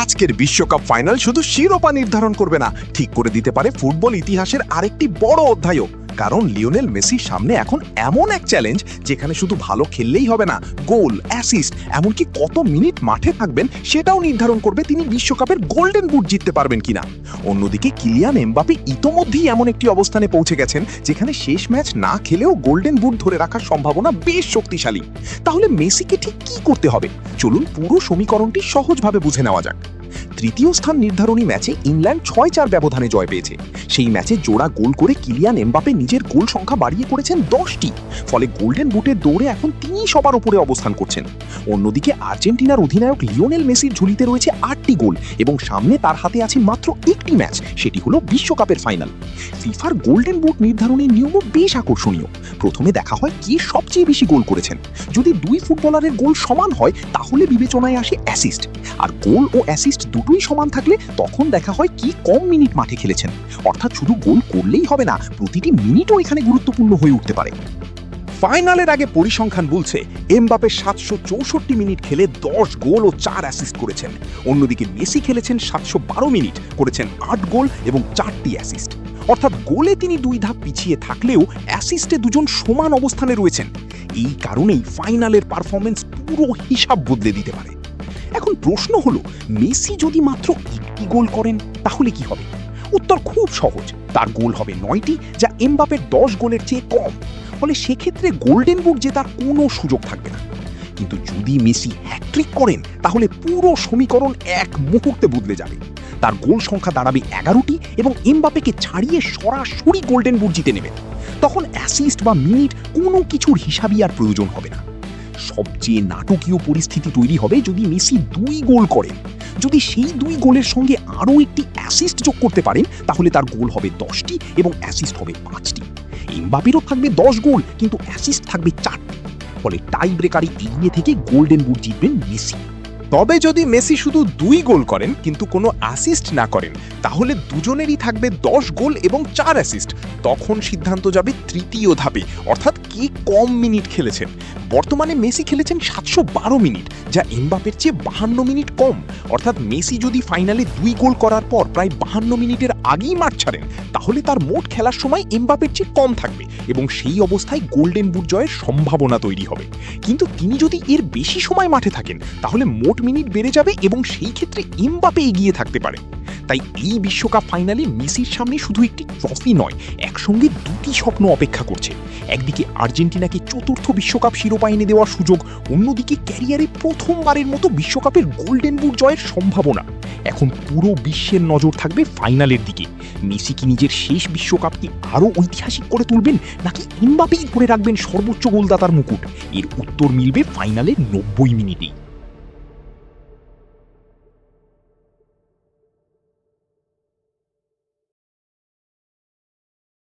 আজকের বিশ্বকাপ ফাইনাল শুধু শিরোপা নির্ধারণ করবে না, ঠিক করে দিতে পারে ফুটবল ইতিহাসের আরেকটি বড় অধ্যায়ও। কারণ লিওনেল মেসির সামনে এখন এমন এক চ্যালেঞ্জ যেখানে শুধু ভালো খেললেই হবে না, গোল, অ্যাসিস্ট, এমনকি কত মিনিট মাঠে থাকবেন সেটাও নির্ধারণ করবে তিনি বিশ্বকাপের গোল্ডেন বুট জিততে পারবেন কিনা। অন্যদিকে কিলিয়ান এমবাপে ইতোমধ্যেই এমন একটি অবস্থানে পৌঁছে গেছেন যেখানে শেষ ম্যাচ না খেলেও গোল্ডেন বুট ধরে রাখার সম্ভাবনা বেশ শক্তিশালী। তাহলে মেসিকে ঠিক কি করতে হবে, চলুন পুরো সমীকরণটি সহজভাবে বুঝে নেওয়া যাক। তৃতীয় স্থান নির্ধারণী ম্যাচে ইংল্যান্ড 6-4 ব্যবধানে জয় পেয়েছে। সেই ম্যাচে জোড়া গোল করে কিলিয়ান এমবাপে নিজের গোল সংখ্যা বাড়িয়ে করেছেন 10টি। ফলে গোল্ডেন বুটের দৌড়ে এখন তিনি সবার উপরে অবস্থান করছেন। অন্যদিকে আর্জেন্টিনার অধিনায়ক লিওনেল মেসির ঝুলিতে রয়েছে 8টি গোল এবং সামনে তার হাতে আছে মাত্র একটি ম্যাচ, সেটি হলো বিশ্বকাপের ফাইনাল। ফিফার গোল্ডেন বুট নির্ধারণের নিয়মও বেশ আকর্ষণীয়। প্রথমে দেখা হয় কে সবচেয়ে বেশি গোল করেছেন। যদি দুই ফুটবলারের গোল সমান হয় তাহলে বিবেচনায় আসে অ্যাসিস্ট, আর গোল ও অ্যাসিস্ট দুটোই সমান থাকলে তখন দেখা হয় কি কম মিনিট মাঠে খেলেছেন। অর্থাৎ শুধু গোল করলেই হবে না, প্রতিটি মিনিটও এখানে গুরুত্বপূর্ণ হয়ে উঠতে পারে। ফাইনালের আগে পরিসংখ্যান বলছে এমবাপে 764 মিনিট খেলে 10 গোল ও 4 অ্যাসিস্ট করেছেন। অন্যদিকে মেসি খেলেছেন 712 মিনিট, করেছেন 8 গোল এবং 4টি অ্যাসিস্ট। অর্থাৎ গোলে তিনি 2 ধাপ পিছিয়ে থাকলেও অ্যাসিস্টে দুজন সমান অবস্থানে রয়েছেন। এই কারণেই ফাইনালের পারফরমেন্স পুরো হিসাব বদলে দিতে পারে। এখন প্রশ্ন হলো, মেসি যদি মাত্র একটি গোল করেন তাহলে কি হবে? উত্তর খুব সহজ, তার গোল হবে 9টি, যা এমবাপের 10 গোলের চেয়ে কম। ফলে সেক্ষেত্রে গোল্ডেন বুট জেতার কোনো সুযোগ থাকবে না। কিন্তু যদি মেসি হ্যাট্রিক করেন তাহলে পুরো সমীকরণ এক মুহূর্তে বদলে যাবে। তার গোল সংখ্যা দাঁড়াবে 11টি এবং এমবাপেকে ছাড়িয়ে সরাসরি গোল্ডেন বুট জিতে নেবেন। তখন অ্যাসিস্ট বা মিনিট কোনো কিছুর হিসাবই আর প্রয়োজন হবে না। সবচেয়ে নাটকীয় পরিস্থিতি তৈরি হবে যদি মেসি 2 গোল করেন। যদি সেই 2 গোলের সঙ্গে আরও একটি অ্যাসিস্ট যোগ করতে পারেন তাহলে তার গোল হবে 10টি এবং অ্যাসিস্ট হবে 5টি। এমবাপেরও থাকবে 10 গোল কিন্তু অ্যাসিস্ট থাকবে 4টি। ফলে টাই ব্রেকারে এগিয়ে থেকে গোল্ডেন বুট জিতবেন মেসি। তবে যদি মেসি শুধু 2 গোল করেন কিন্তু কোনো অ্যাসিস্ট না করেন তাহলে দুজনেরই থাকবে 10 গোল এবং 4 অ্যাসিস্ট। তখন সিদ্ধান্ত যাবে তৃতীয় ধাপে, অর্থাৎ কে কম মিনিট খেলেছেন। বর্তমানে মেসি খেলেছেন 712 মিনিট, যা এমবাপের চেয়ে 52 মিনিট কম। অর্থাৎ মেসি যদি ফাইনালে 2 গোল করার পর প্রায় 52 মিনিটের আগেই মাঠ ছাড়েন তাহলে তার মোট খেলার সময় এমবাপের চেয়ে কম থাকবে এবং সেই অবস্থায় গোল্ডেন বুট জয়ের সম্ভাবনা তৈরি হবে। কিন্তু তিনি যদি এর বেশি সময় মাঠে থাকেন তাহলে মোট মিনিট বেড়ে যাবে এবং সেই ক্ষেত্রে এমবাপে এগিয়ে থাকতে পারে। তাই এই বিশ্বকাপ ফাইনালে মেসির সামনে শুধু একটি ট্রফি নয়, একসঙ্গে 2টি স্বপ্ন অপেক্ষা করছে। একদিকে আর্জেন্টিনাকে 4র্থ বিশ্বকাপ শিরোপা এনে দেওয়ার সুযোগ, অন্যদিকে ক্যারিয়ারে প্রথমবারের মতো বিশ্বকাপের গোল্ডেন বুট জয়ের সম্ভাবনা। এখন পুরো বিশ্বের নজর থাকবে ফাইনালের দিকে। মেসি কি নিজের শেষ বিশ্বকাপকে আরও ঐতিহাসিক করে তুলবেন নাকি এমবাপেই ধরে রাখবেন সর্বোচ্চ গোলদাতার মুকুট? এর উত্তর মিলবে ফাইনালের 90 মিনিটেই।